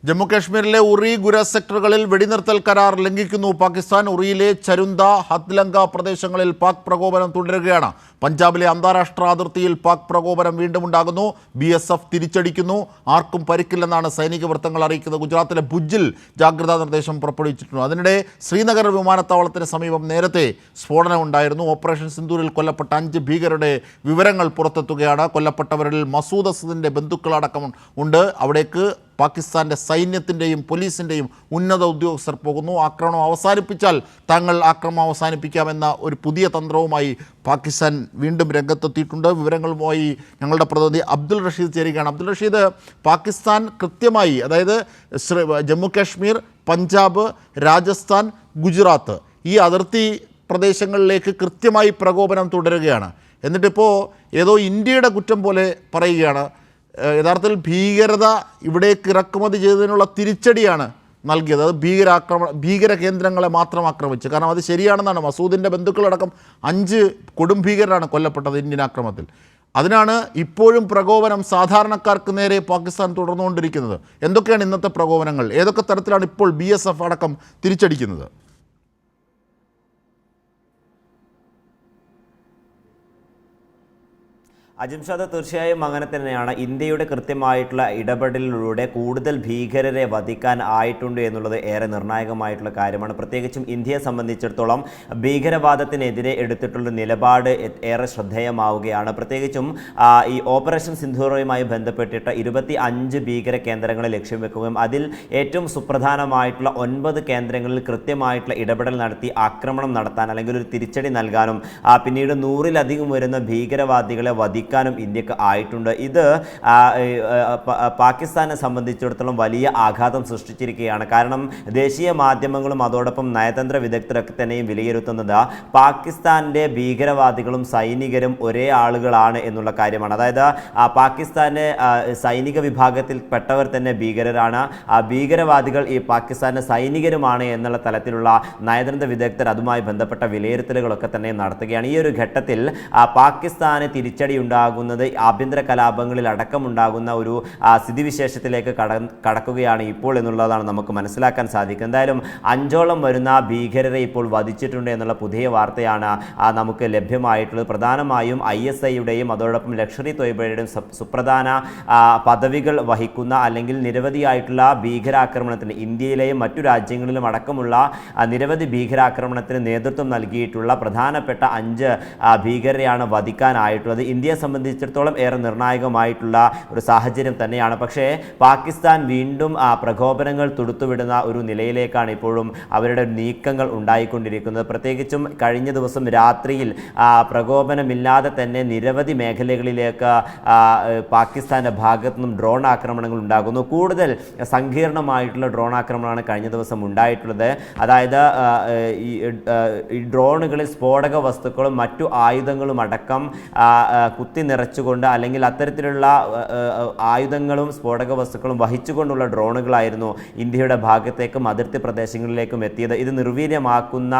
ജമ്മുകാശ്മീരിലെ ഉറി ഗുരസ് സെക്ടറുകളിൽ വെടിനിർത്തൽ കരാർ ലംഘിക്കുന്നു പാകിസ്ഥാൻ. ഉറിയിലെ ചരുന്ത ഹത്ലങ്ക പ്രദേശങ്ങളിൽ പാക് പ്രകോപനം തുടരുകയാണ്. പഞ്ചാബിലെ അന്താരാഷ്ട്ര അതിർത്തിയിൽ പാക് പ്രകോപനം വീണ്ടും ഉണ്ടാകുന്നു. BSF തിരിച്ചടിക്കുന്നു. ആർക്കും പരിക്കില്ലെന്നാണ് സൈനിക വൃത്തങ്ങൾ അറിയിക്കുന്നത്. ഗുജറാത്തിലെ ഭുജിൽ ജാഗ്രതാ നിർദ്ദേശം പുറപ്പെടുവിച്ചിട്ടുണ്ട്. അതിനിടെ ശ്രീനഗർ വിമാനത്താവളത്തിന് സമീപം നേരത്തെ സ്ഫോടനം ഉണ്ടായിരുന്നു. ഓപ്പറേഷൻ സിന്ദൂരിൽ കൊല്ലപ്പെട്ട 5 ഭീകരരുടെ വിവരങ്ങൾ പുറത്തെത്തുകയാണ്. കൊല്ലപ്പെട്ടവരിൽ മസൂദ് അസദിൻ്റെ ബന്ധുക്കളടക്കം ഉണ്ട്. അവിടേക്ക് പാകിസ്ഥാൻ്റെ സൈന്യത്തിൻ്റെയും പോലീസിൻ്റെയും ഉന്നത ഉദ്യോഗസ്ഥർ പോകുന്നു. ആക്രമണം അവസാനിപ്പിച്ചാൽ തങ്ങൾ ആക്രമണം അവസാനിപ്പിക്കാമെന്ന ഒരു പുതിയ തന്ത്രവുമായി പാകിസ്ഥാൻ വീണ്ടും രംഗത്തെത്തിയിട്ടുണ്ട്. വിവരങ്ങളുമായി ഞങ്ങളുടെ പ്രതിനിധി അബ്ദുൾ റഷീദ് ചേരുകയാണ്. അബ്ദുൾ റഷീദ്, പാകിസ്ഥാൻ കൃത്യമായി, അതായത് ജമ്മു കാശ്മീർ, പഞ്ചാബ്, രാജസ്ഥാൻ, ഗുജറാത്ത് ഈ അതിർത്തി പ്രദേശങ്ങളിലേക്ക് കൃത്യമായി പ്രകോപനം തുടരുകയാണ്. എന്നിട്ടിപ്പോൾ ഏതോ ഇന്ത്യയുടെ കുറ്റം പോലെ പറയുകയാണ്. യഥാർത്ഥത്തിൽ ഭീകരത ഇവിടേക്ക് ഇറക്കുമതി ചെയ്തതിനുള്ള തിരിച്ചടിയാണ് നൽകിയത്. അത് ഭീകര കേന്ദ്രങ്ങളെ മാത്രം ആക്രമിച്ചു. കാരണം അത് ശരിയാണെന്നാണ്. മസൂദിൻ്റെ ബന്ധുക്കളടക്കം 5 കൊടും ഭീകരരാണ് കൊല്ലപ്പെട്ടത് ഇന്ത്യൻ ആക്രമണത്തിൽ. അതിനാണ് ഇപ്പോഴും പ്രകോപനം സാധാരണക്കാർക്ക് നേരെ പാകിസ്ഥാൻ തുടർന്നുകൊണ്ടിരിക്കുന്നത്. എന്തൊക്കെയാണ് ഇന്നത്തെ പ്രകോപനങ്ങൾ? ഏതൊക്കെ തരത്തിലാണ് ഇപ്പോൾ BSF അടക്കം തിരിച്ചടിക്കുന്നത്? അജിംഷാദ്, തീർച്ചയായും അങ്ങനെ തന്നെയാണ്. ഇന്ത്യയുടെ കൃത്യമായിട്ടുള്ള ഇടപെടലിലൂടെ കൂടുതൽ ഭീകരരെ വധിക്കാൻ ആയിട്ടുണ്ട് എന്നുള്ളത് ഏറെ നിർണായകമായിട്ടുള്ള കാര്യമാണ്. പ്രത്യേകിച്ചും ഇന്ത്യയെ സംബന്ധിച്ചിടത്തോളം ഭീകരവാദത്തിനെതിരെ എടുത്തിട്ടുള്ള നിലപാട് ഏറെ ശ്രദ്ധേയമാവുകയാണ്. പ്രത്യേകിച്ചും ഈ ഓപ്പറേഷൻ സിന്ദൂറുമായി ബന്ധപ്പെട്ടിട്ട് 25 ഭീകര കേന്ദ്രങ്ങളെ ലക്ഷ്യം വെക്കുകയും അതിൽ ഏറ്റവും സുപ്രധാനമായിട്ടുള്ള 9 കേന്ദ്രങ്ങളിൽ കൃത്യമായിട്ടുള്ള ഇടപെടൽ നടത്തി ആക്രമണം നടത്താൻ അല്ലെങ്കിൽ ഒരു തിരിച്ചടി നൽകാനും പിന്നീട് 100-ലധികം വരുന്ന ഭീകരവാദികളെ വധിക്കാനും ഇന്ത്യക്ക് ആയിട്ടുണ്ട്. ഇത് പാകിസ്ഥാനെ സംബന്ധിച്ചിടത്തോളം വലിയ ആഘാതം സൃഷ്ടിച്ചിരിക്കുകയാണ്. കാരണം ദേശീയ മാധ്യമങ്ങളും അതോടൊപ്പം നയതന്ത്ര വിദഗ്ധരൊക്കെ തന്നെയും വിലയിരുത്തുന്നത് പാകിസ്ഥാൻ്റെ ഭീകരവാദികളും സൈനികരും ഒരേ ആളുകളാണ് എന്നുള്ള കാര്യമാണ്. അതായത് പാകിസ്ഥാൻ്റെ സൈനിക വിഭാഗത്തിൽപ്പെട്ടവർ തന്നെ ഭീകരരാണ്, ഭീകരവാദികൾ ഈ പാകിസ്ഥാൻ്റെ സൈനികരുമാണ് എന്നുള്ള തലത്തിലുള്ള നയതന്ത്ര വിദഗ്ധർ അതുമായി ബന്ധപ്പെട്ട വിലയിരുത്തലുകളൊക്കെ തന്നെ നടത്തുകയാണ്. ഈ ഒരു ഘട്ടത്തിൽ പാകിസ്ഥാന് തിരിച്ചടി ഉണ്ടാകുന്നത് ആഭ്യന്തര കലാപങ്ങളിൽ അടക്കമുണ്ടാകുന്ന ഒരു സ്ഥിതിവിശേഷത്തിലേക്ക് കടക്കുകയാണ് ഇപ്പോൾ എന്നുള്ളതാണ് നമുക്ക് മനസ്സിലാക്കാൻ സാധിക്കുന്നത്. എന്തായാലും 5ഓളം വരുന്ന ഭീകരരെ ഇപ്പോൾ വധിച്ചിട്ടുണ്ട് എന്നുള്ള പുതിയ വാർത്തയാണ് നമുക്ക് ലഭ്യമായിട്ടുള്ളത്. പ്രധാനമായും ISIയുടെയും അതോടൊപ്പം ലഷ്കർ ഇ തോയ്ബയുടെയും സുപ്രധാന പദവികൾ വഹിക്കുന്ന അല്ലെങ്കിൽ നിരവധിയായിട്ടുള്ള ഭീകരാക്രമണത്തിന് ഇന്ത്യയിലെയും മറ്റു രാജ്യങ്ങളിലും അടക്കമുള്ള നിരവധി ഭീകരാക്രമണത്തിന് നേതൃത്വം നൽകിയിട്ടുള്ള പ്രധാനപ്പെട്ട 5 ഭീകരരെയാണ് വധിക്കാനായിട്ടുള്ളത്. ഇന്ത്യയെ സംബന്ധിച്ചിടത്തോളം ഏറെ നിർണായകമായിട്ടുള്ള ഒരു സാഹചര്യം തന്നെയാണ്. പക്ഷേ പാകിസ്ഥാൻ വീണ്ടും പ്രകോപനങ്ങൾ തൊടുത്തുവിടുന്ന ഒരു നിലയിലേക്കാണ് ഇപ്പോഴും അവരുടെ നീക്കങ്ങൾ ഉണ്ടായിക്കൊണ്ടിരിക്കുന്നത്. പ്രത്യേകിച്ചും കഴിഞ്ഞ ദിവസം രാത്രിയിൽ പ്രകോപനമില്ലാതെ തന്നെ നിരവധി മേഖലകളിലേക്ക് പാകിസ്ഥാൻ്റെ ഭാഗത്തു നിന്നും ഡ്രോൺ ആക്രമണങ്ങൾ ഉണ്ടാകുന്നു. കൂടുതൽ സങ്കീർണമായിട്ടുള്ള ഡ്രോൺ ആക്രമണമാണ് കഴിഞ്ഞ ദിവസം ഉണ്ടായിട്ടുള്ളത്. അതായത് ഈ ഡ്രോണുകളിൽ സ്ഫോടക വസ്തുക്കളും മറ്റു ആയുധങ്ങളും അടക്കം കുത്തി നിറച്ചുകൊണ്ട് അല്ലെങ്കിൽ അത്തരത്തിലുള്ള ആയുധങ്ങളും സ്ഫോടക വസ്തുക്കളും വഹിച്ചുകൊണ്ടുള്ള ഡ്രോണുകളായിരുന്നു ഇന്ത്യയുടെ ഭാഗത്തേക്കും അതിർത്തി പ്രദേശങ്ങളിലേക്കും എത്തിയത്. ഇത് നിർവീര്യമാക്കുന്ന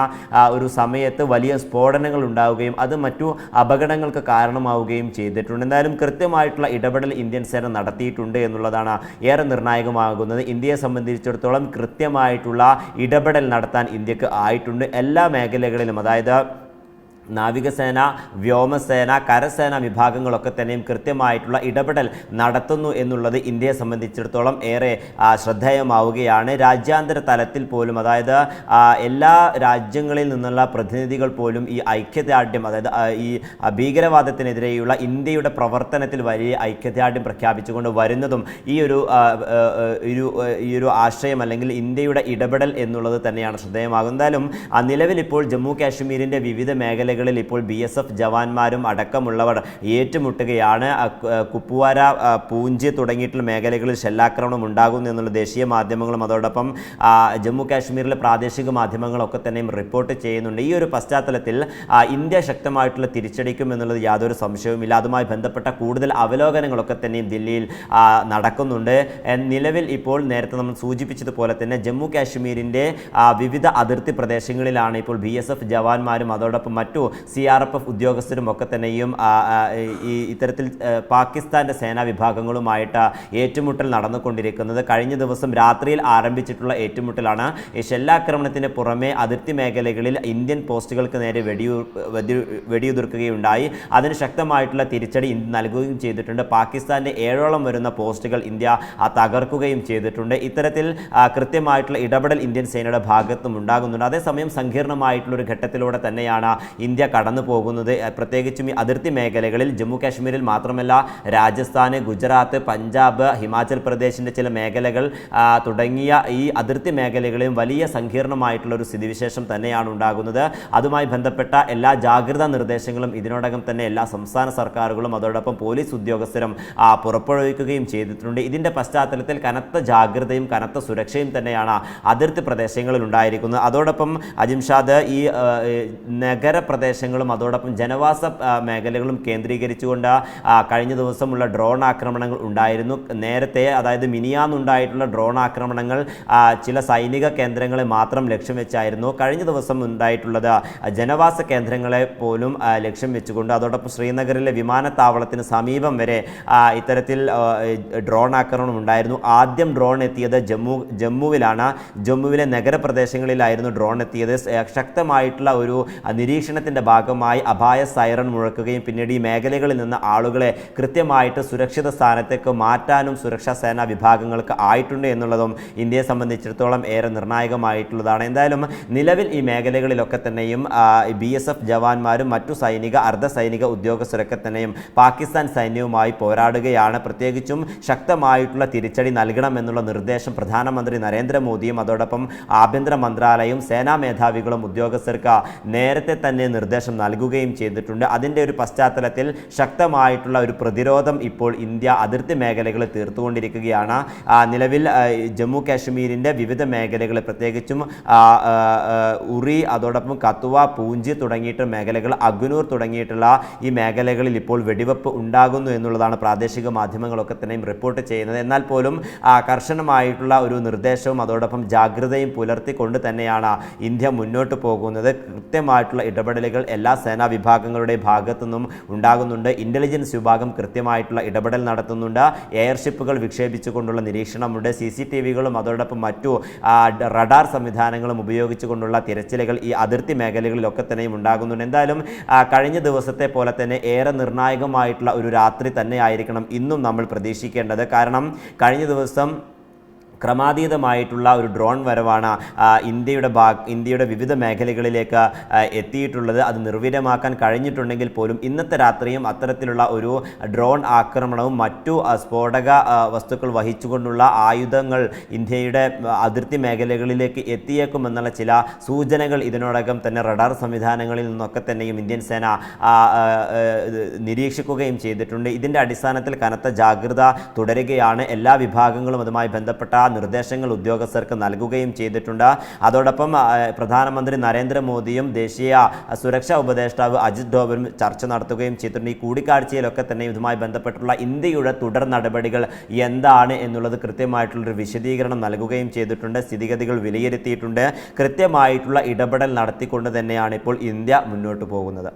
ഒരു സമയത്ത് വലിയ സ്ഫോടനങ്ങൾ ഉണ്ടാവുകയും അത് മറ്റു അപകടങ്ങൾക്ക് കാരണമാവുകയും ചെയ്തിട്ടുണ്ട്. എന്തായാലും കൃത്യമായിട്ടുള്ള ഇടപെടൽ ഇന്ത്യൻ സേന നടത്തിയിട്ടുണ്ട് എന്നുള്ളതാണ് ഏറെ നിർണായകമാകുന്നത്. ഇന്ത്യയെ സംബന്ധിച്ചിടത്തോളം കൃത്യമായിട്ടുള്ള ഇടപെടൽ നടത്താൻ ഇന്ത്യക്ക് ആയിട്ടുണ്ട്. എല്ലാ മേഖലകളിലും, അതായത് നാവികസേന, വ്യോമസേന, കരസേന വിഭാഗങ്ങളൊക്കെ തന്നെയും കൃത്യമായിട്ടുള്ള ഇടപെടൽ നടത്തുന്നു എന്നുള്ളത് ഇന്ത്യയെ സംബന്ധിച്ചിടത്തോളം ഏറെ ശ്രദ്ധേയമാവുകയാണ്. രാജ്യാന്തര തലത്തിൽ പോലും, അതായത് എല്ലാ രാജ്യങ്ങളിൽ നിന്നുള്ള പ്രതിനിധികൾ പോലും ഈ ഐക്യദാർഢ്യം, അതായത് ഈ ഭീകരവാദത്തിനെതിരെയുള്ള ഇന്ത്യയുടെ പ്രവർത്തനത്തിൽ വലിയ ഐക്യദാർഢ്യം പ്രഖ്യാപിച്ചുകൊണ്ട് വരുന്നതും ഈ ഒരു ആശയം അല്ലെങ്കിൽ ഇന്ത്യയുടെ ഇടപെടൽ എന്നുള്ളത് തന്നെയാണ് ശ്രദ്ധേയമാകുന്നത്. എന്തായാലും നിലവിൽ ഇപ്പോൾ ജമ്മു കാശ്മീരിൻ്റെ വിവിധ മേഖലകളിൽ ഇപ്പോൾ BSF ജവാന്മാരും അടക്കമുള്ളവർ ഏറ്റുമുട്ടുകയാണ്. കുപ്വാര, പൂഞ്ച് തുടങ്ങിയിട്ടുള്ള മേഖലകളിൽ ഷെല്ലാക്രമണം ഉണ്ടാകുന്നു എന്നുള്ള ദേശീയ മാധ്യമങ്ങളും അതോടൊപ്പം ജമ്മു കാശ്മീരിലെ പ്രാദേശിക മാധ്യമങ്ങളൊക്കെ തന്നെയും റിപ്പോർട്ട് ചെയ്യുന്നുണ്ട്. ഈ ഒരു പശ്ചാത്തലത്തിൽ ഇന്ത്യ ശക്തമായിട്ടുള്ള തിരിച്ചടിക്കും എന്നുള്ളത് യാതൊരു സംശയവുമില്ല. അതുമായി ബന്ധപ്പെട്ട കൂടുതൽ അവലോകനങ്ങളൊക്കെ തന്നെയും ദില്ലിയിൽ നടക്കുന്നുണ്ട്. നിലവിൽ ഇപ്പോൾ നേരത്തെ നമ്മൾ സൂചിപ്പിച്ചതുപോലെ തന്നെ ജമ്മു കാശ്മീരിൻ്റെ വിവിധ അതിർത്തി പ്രദേശങ്ങളിലാണ് ഇപ്പോൾ BSF ജവാന്മാരും അതോടൊപ്പം മറ്റു CRPF ഉദ്യോഗസ്ഥരും ഒക്കെ തന്നെയും ഇത്തരത്തിൽ പാകിസ്ഥാൻ്റെ സേനാ വിഭാഗങ്ങളുമായിട്ട് ഏറ്റുമുട്ടൽ നടന്നുകൊണ്ടിരിക്കുന്നത്. കഴിഞ്ഞ ദിവസം രാത്രിയിൽ ആരംഭിച്ചിട്ടുള്ള ഏറ്റുമുട്ടലാണ്. ഈ ഷെല്ലാക്രമണത്തിന് പുറമെ അതിർത്തി മേഖലകളിൽ ഇന്ത്യൻ പോസ്റ്റുകൾക്ക് നേരെ വെടിയുതിർക്കുകയുണ്ടായി. അതിന് ശക്തമായിട്ടുള്ള തിരിച്ചടി ഇന്ത്യ നൽകുകയും ചെയ്തിട്ടുണ്ട്. പാകിസ്ഥാൻ്റെ 7ഓളം വരുന്ന പോസ്റ്റുകൾ ഇന്ത്യ തകർക്കുകയും ചെയ്തിട്ടുണ്ട്. ഇത്തരത്തിൽ കൃത്യമായിട്ടുള്ള ഇടപെടൽ ഇന്ത്യൻ സേനയുടെ ഭാഗത്തും ഉണ്ടാകുന്നുണ്ട്. അതേസമയം സങ്കീർണമായിട്ടുള്ളൊരു ഘട്ടത്തിലൂടെ തന്നെയാണ് ഇന്ത്യ കടന്നു പോകുന്നത്. പ്രത്യേകിച്ചും ഈ അതിർത്തി മേഖലകളിൽ ജമ്മു കാശ്മീരിൽ മാത്രമല്ല രാജസ്ഥാന്, ഗുജറാത്ത്, പഞ്ചാബ്, ഹിമാചൽ പ്രദേശിൻ്റെ ചില മേഖലകൾ തുടങ്ങിയ ഈ അതിർത്തി മേഖലകളിലും വലിയ സങ്കീർണമായിട്ടുള്ള ഒരു സ്ഥിതിവിശേഷം തന്നെയാണ് ഉണ്ടാകുന്നത്. അതുമായി ബന്ധപ്പെട്ട എല്ലാ ജാഗ്രതാ നിർദ്ദേശങ്ങളും ഇതിനോടകം തന്നെ എല്ലാ സംസ്ഥാന സർക്കാരുകളും അതോടൊപ്പം പോലീസ് ഉദ്യോഗസ്ഥരും പുറപ്പെടുവിക്കുകയും ചെയ്തിട്ടുണ്ട്. ഇതിൻ്റെ പശ്ചാത്തലത്തിൽ കനത്ത ജാഗ്രതയും കനത്ത സുരക്ഷയും തന്നെയാണ് അതിർത്തി പ്രദേശങ്ങളിൽ ഉണ്ടായിരിക്കുന്നത്. അതോടൊപ്പം അജിംഷാദ്, ഈ നഗരപ്രദേശങ്ങളും അതോടൊപ്പം ജനവാസ മേഖലകളും കേന്ദ്രീകരിച്ചുകൊണ്ട് കഴിഞ്ഞ ദിവസമുള്ള ഡ്രോൺ ആക്രമണങ്ങൾ ഉണ്ടായിരുന്നു. നേരത്തെ, അതായത് മിനിയാന്നുണ്ടായിട്ടുള്ള ഡ്രോൺ ആക്രമണങ്ങൾ ചില സൈനിക കേന്ദ്രങ്ങളെ മാത്രം ലക്ഷ്യം വെച്ചായിരുന്നു. കഴിഞ്ഞ ദിവസം ഉണ്ടായിട്ടുള്ളത് ജനവാസ കേന്ദ്രങ്ങളെ പോലും ലക്ഷ്യം വെച്ചുകൊണ്ട്, അതോടൊപ്പം ശ്രീനഗറിലെ വിമാനത്താവളത്തിന് സമീപം വരെ ഇത്തരത്തിൽ ഡ്രോൺ ആക്രമണം ഉണ്ടായിരുന്നു. ആദ്യം ഡ്രോൺ എത്തിയത് ജമ്മുവിലാണ്. ജമ്മുവിലെ നഗരപ്രദേശങ്ങളിലായിരുന്നു ഡ്രോൺ എത്തിയത്. ശക്തമായിട്ടുള്ള ഒരു നിരീക്ഷണത്തിൻ്റെ ഭാഗമായി അപായ സൈറൺ മുഴക്കുകയും പിന്നീട് ഈ മേഖലകളിൽ നിന്ന് ആളുകളെ കൃത്യമായിട്ട് സുരക്ഷിത സ്ഥാനത്തേക്ക് മാറ്റാനും സുരക്ഷാ സേനാ വിഭാഗങ്ങൾക്ക് ആയിട്ടുണ്ട് എന്നുള്ളതും ഇന്ത്യയെ സംബന്ധിച്ചിടത്തോളം ഏറെ നിർണായകമായിട്ടുള്ളതാണ്. എന്തായാലും നിലവിൽ ഈ മേഖലകളിലൊക്കെ തന്നെയും BSF ജവാന്മാരും മറ്റു സൈനിക അർദ്ധ സൈനിക ഉദ്യോഗസ്ഥരൊക്കെ തന്നെയും പാകിസ്ഥാൻ സൈന്യവുമായി പോരാടുകയാണ്. പ്രത്യേകിച്ചും ശക്തമായിട്ടുള്ള തിരിച്ചടി നൽകണമെന്നുള്ള നിർദ്ദേശം പ്രധാനമന്ത്രി നരേന്ദ്രമോദിയും അതോടൊപ്പം ആഭ്യന്തര മന്ത്രാലയവും സേനാ മേധാവികളും ഉദ്യോഗസ്ഥർക്ക് നേരത്തെ തന്നെ നിർദ്ദേശം നൽകുകയും ചെയ്തിട്ടുണ്ട്. അതിൻ്റെ ഒരു പശ്ചാത്തലത്തിൽ ശക്തമായിട്ടുള്ള ഒരു പ്രതിരോധം ഇപ്പോൾ ഇന്ത്യ അതിർത്തി മേഖലകളിൽ തീർത്തുകൊണ്ടിരിക്കുകയാണ്. നിലവിൽ ജമ്മു കാശ്മീരിൻ്റെ വിവിധ മേഖലകൾ, പ്രത്യേകിച്ചും ഉറി, അതോടൊപ്പം കത്തുവ, പൂഞ്ച് തുടങ്ങിയിട്ട് മേഖലകൾ, അഗ്നൂർ തുടങ്ങിയിട്ടുള്ള ഈ മേഖലകളിൽ ഇപ്പോൾ വെടിവെപ്പ് ഉണ്ടാകുന്നു എന്നുള്ളതാണ് പ്രാദേശിക മാധ്യമങ്ങളൊക്കെ തന്നെയും റിപ്പോർട്ട് ചെയ്യുന്നത്. എന്നാൽ പോലും കർശനമായിട്ടുള്ള ഒരു നിർദ്ദേശവും അതോടൊപ്പം ജാഗ്രതയും പുലർത്തിക്കൊണ്ട് തന്നെയാണ് ഇന്ത്യ മുന്നോട്ട് പോകുന്നത്. കൃത്യമായിട്ടുള്ള ഇടപെടലുകൾ എല്ലാ സേനാ വിഭാഗങ്ങളുടെ ഭാഗത്തു നിന്നും ഉണ്ടാകുന്നുണ്ട്. ഇൻ്റലിജൻസ് വിഭാഗം കൃത്യമായിട്ടുള്ള ഇടപെടൽ നടത്തുന്നുണ്ട്. എയർഷിപ്പുകൾ വിക്ഷേപിച്ചുകൊണ്ടുള്ള നിരീക്ഷണമുണ്ട്. CCTVകളും അതോടൊപ്പം മറ്റു റഡാർ സംവിധാനങ്ങളും ഉപയോഗിച്ചുകൊണ്ടുള്ള തിരച്ചിലുകൾ ഈ അതിർത്തി മേഖലകളിലൊക്കെ തന്നെയും ഉണ്ടാകുന്നുണ്ട്. എന്തായാലും കഴിഞ്ഞ ദിവസത്തെ പോലെ തന്നെ ഏറെ നിർണായകമായിട്ടുള്ള ഒരു രാത്രി തന്നെയായിരിക്കണം ഇന്നും നമ്മൾ പ്രതീക്ഷിക്കേണ്ടത്. കാരണം കഴിഞ്ഞ ദിവസം ക്രമാതീതമായിട്ടുള്ള ഒരു ഡ്രോൺ വരവാണ് ഇന്ത്യയുടെ വിവിധ മേഖലകളിലേക്ക് എത്തിയിട്ടുള്ളത്. അത് നിർവീര്യമാക്കാൻ കഴിഞ്ഞിട്ടുണ്ടെങ്കിൽ പോലും ഇന്നത്തെ രാത്രിയും അത്തരത്തിലുള്ള ഒരു ഡ്രോൺ ആക്രമണവും മറ്റു സ്ഫോടക വസ്തുക്കൾ വഹിച്ചുകൊണ്ടുള്ള ആയുധങ്ങൾ ഇന്ത്യയുടെ അതിർത്തി മേഖലകളിലേക്ക് എത്തിയേക്കുമെന്നുള്ള ചില സൂചനകൾ ഇതിനോടകം തന്നെ റഡാർ സംവിധാനങ്ങളിൽ നിന്നൊക്കെ തന്നെയും ഇന്ത്യൻ സേന നിരീക്ഷിക്കുകയും ചെയ്തിട്ടുണ്ട്. ഇതിൻ്റെ അടിസ്ഥാനത്തിൽ കനത്ത ജാഗ്രത തുടരുകയാണ്. എല്ലാ വിഭാഗങ്ങളും അതുമായി ബന്ധപ്പെട്ട നിർദ്ദേശങ്ങൾ ഉദ്യോഗസ്ഥർക്ക് നൽകുകയും ചെയ്തിട്ടുണ്ട്. അതോടൊപ്പം പ്രധാനമന്ത്രി നരേന്ദ്രമോദിയും ദേശീയ സുരക്ഷാ ഉപദേഷ്ടാവ് അജിത് ഡോവലും ചർച്ച നടത്തുകയും ചെയ്തിട്ടുണ്ട്. ഈ കൂടിക്കാഴ്ചയിലൊക്കെ തന്നെ ഇതുമായി ബന്ധപ്പെട്ടുള്ള ഇന്ത്യയുടെ തുടർ നടപടികൾ എന്താണ് എന്നുള്ളത് കൃത്യമായിട്ടുള്ളൊരു വിശദീകരണം നൽകുകയും ചെയ്തിട്ടുണ്ട്. സ്ഥിതിഗതികൾ വിലയിരുത്തിയിട്ടുണ്ട്. കൃത്യമായിട്ടുള്ള ഇടപെടൽ നടത്തിക്കൊണ്ട് തന്നെയാണ് ഇപ്പോൾ ഇന്ത്യ മുന്നോട്ട് പോകുന്നത്.